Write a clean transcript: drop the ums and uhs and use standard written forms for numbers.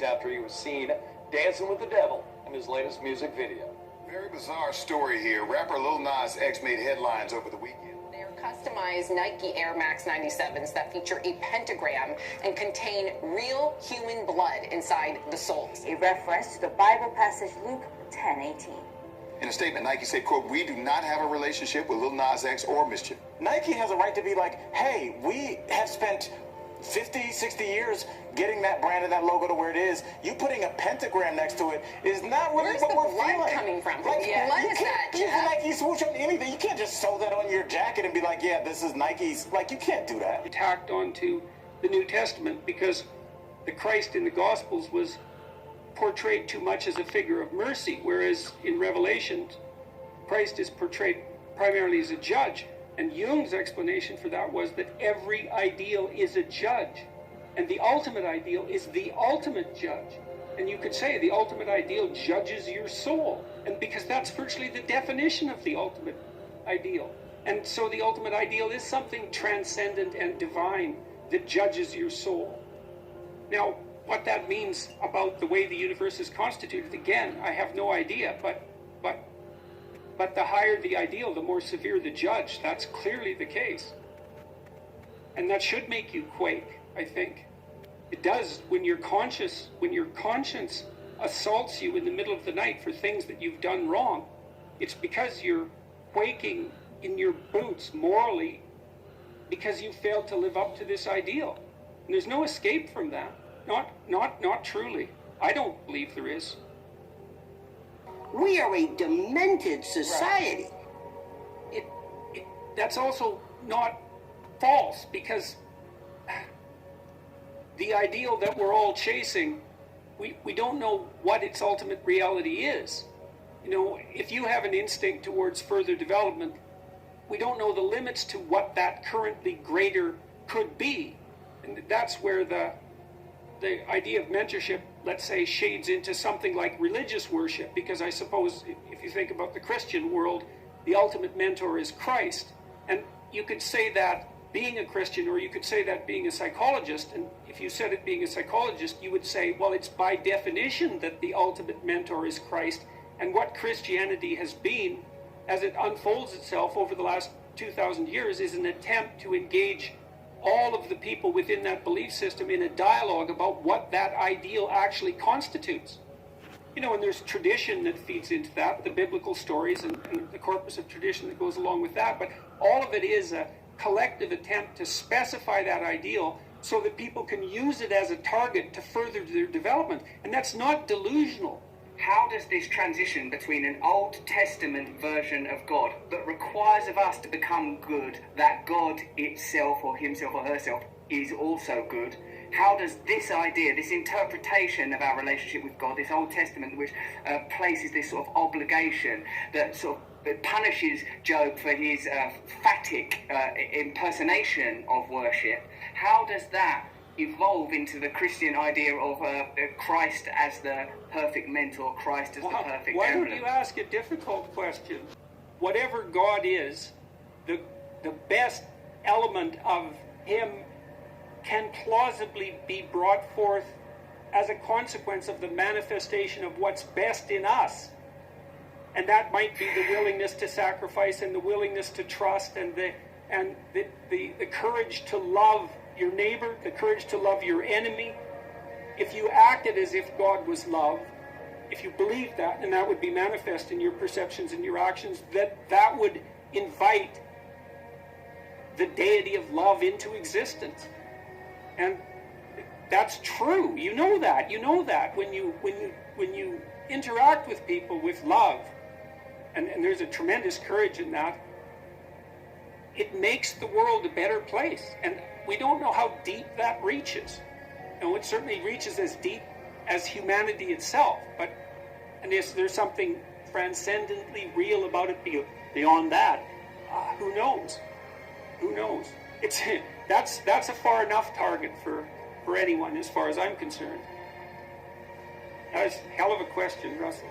After he was seen dancing with the devil in his latest music video. Very bizarre story here. Rapper Lil Nas X made headlines over the weekend. They are customized Nike Air Max 97s that feature a pentagram and contain real human blood inside the soles. A reference to the Bible passage Luke 10:18. In a statement, Nike said, quote, "We do not have a relationship with Lil Nas X or Mischief." Nike has a right to be like, hey, we have spent 50, 60 years getting that brand and that logo to where it is. You putting a pentagram next to it is not really Where's what the we're blood feeling. coming from? Like, Yeah. What you is can't that, use Jeff? a Nike swoosh on anything. You can't just sew that on your jacket and be like, yeah, this is Nike's. Like, you can't do that. Tacked onto the New Testament because the Christ in the Gospels was portrayed too much as a figure of mercy, whereas in Revelation, Christ is portrayed primarily as a judge. And Jung's explanation for that was that every ideal is a judge. And the ultimate ideal is the ultimate judge. And you could say the ultimate ideal judges your soul. And because that's virtually the definition of the ultimate ideal. And so the ultimate ideal is something transcendent and divine that judges your soul. Now, what that means about the way the universe is constituted, again, I have no idea, but the higher the ideal, the more severe the judge. That's clearly the case. And that should make you quake, I think. It does when your conscience assaults you in the middle of the night for things that you've done wrong. It's because you're quaking in your boots morally because you failed to live up to this ideal. And there's no escape from that. Not truly. I don't believe there is. We are a demented society. Right. That's also not false, because the ideal that we're all chasing, we don't know what its ultimate reality is. You know, if you have an instinct towards further development, we don't know the limits to what that currently greater could be. And that's where the idea of mentorship, let's say, shades into something like religious worship, because I suppose if you think about the Christian world, the ultimate mentor is Christ. And you could say that being a Christian, or you could say that being a psychologist, and if you said it being a psychologist, you would say, well, it's by definition that the ultimate mentor is Christ, and what Christianity has been, as it unfolds itself over the last 2,000 years, is an attempt to engage all of the people within that belief system in a dialogue about what that ideal actually constitutes. You know, and there's tradition that feeds into that, the biblical stories and the corpus of tradition that goes along with that, but all of it is a collective attempt to specify that ideal so that people can use it as a target to further their development. And that's not delusional. How does this transition between an Old Testament version of God that requires of us to become good, that God itself or himself or herself is also good, how does this idea, this interpretation of our relationship with God, this Old Testament which places this sort of obligation that sort of punishes Job for his phatic impersonation of worship, how does that evolve into the Christian idea of Christ as the perfect mentor, Christ as the perfect Why emblem? don't you ask a difficult question? Whatever God is, the best element of him can plausibly be brought forth as a consequence of the manifestation of what's best in us. And that might be the willingness to sacrifice and the willingness to trust and the courage to love your neighbor, the courage to love your enemy. If you acted as if God was love, if you believed that, and that would be manifest in your perceptions and your actions, that would invite the deity of love into existence. And that's true. You know that when you interact with people with love, and there's a tremendous courage in that, it makes the world a better place. And we don't know how deep that reaches. And it certainly reaches as deep as humanity itself. And if there's something transcendently real about it beyond that, who knows? Who knows? That's a far enough target for anyone, as far as I'm concerned. That was a hell of a question, Russell.